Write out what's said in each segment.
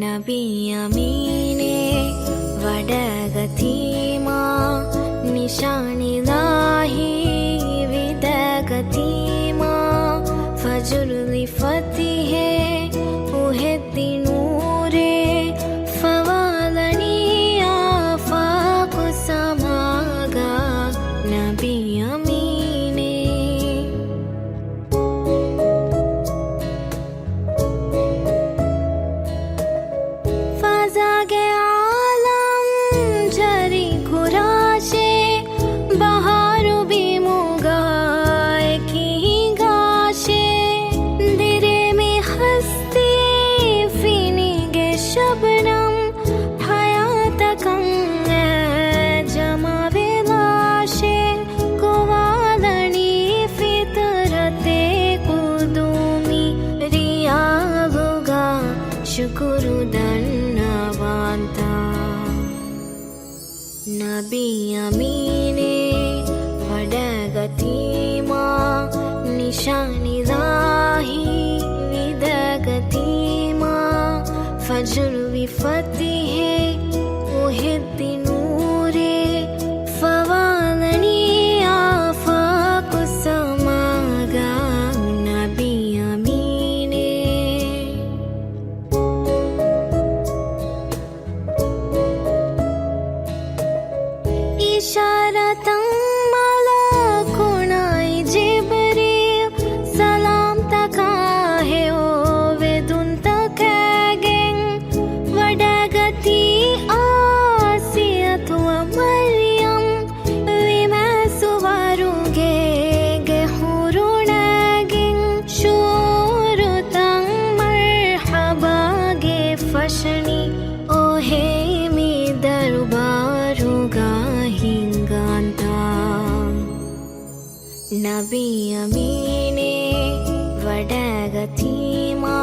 नबी अमीने वडगतीमा निशानिलाही विदगतीमा फजुली फतिहे उहेद्दी नूरे फवालनी आफाक समागा नबी अमीने फजागे आलम जरी कुराशे बहारू भी मुगाए की गाशे दिरे में हस्ती फिनिगे शबनम हयात कंगे जमा बेलाशे कुवालनी फितरते कुदूमी रियागुगा शुकुरु धन्यवांता नबी अमीने वडगतीमा निशानिलाही विदगतीमा फजुल विफतिहे उहिद्दी नूरे फवालनी आफाक समागा नबी अमीने इशारतं मलाकुनाई जिब्रील सलाम तकाहे ओ वेदुन तकागें वडगती आसियत व मरियम विमसुवरुगे गेहुरुनागें शूरुतं मरहबागे फशनी ओहे मी दरबारुगा हिंगांता नबी अमीने वडगतीमा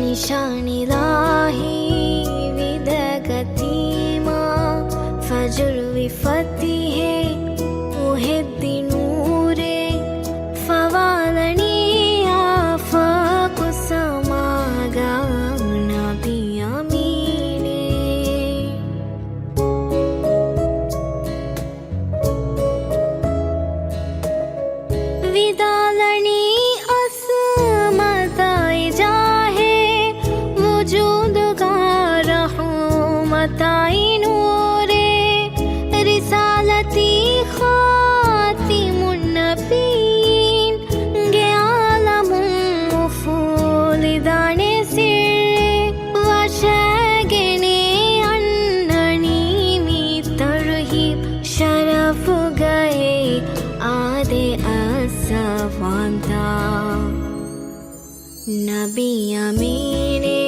निशानिलाही विदगतीमा फजुल विफतिहे उहिद्दी नूरे फवालनी आफाक समागा नबी अमीने विदालनी असमताई जाहे वजूद का रहमताई नूरे रिसालती खातिमुन नबीन गे आलमुन मुफूल दाने सिरे वशगने अन्ननी मी तरहीब शरफ गए आदे असवांता नबी अमीने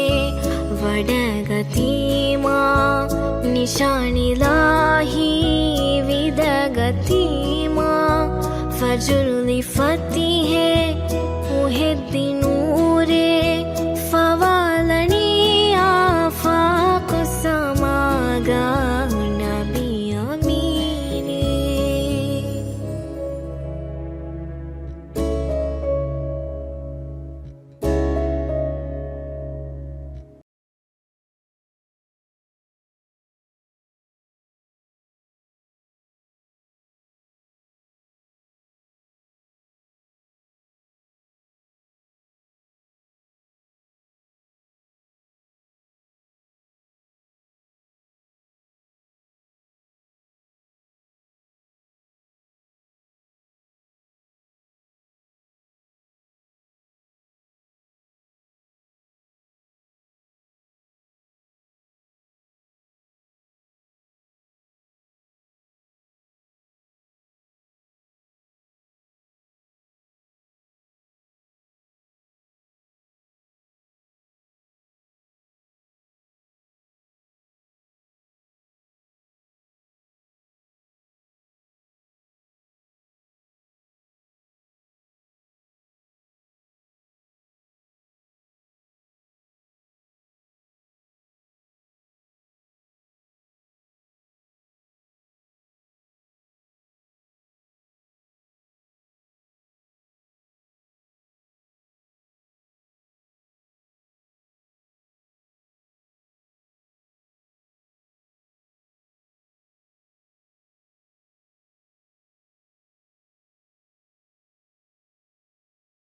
वडगतीमा निशानिलाही विदगतीमा फजुल फतिहे उहिद्दी नूरे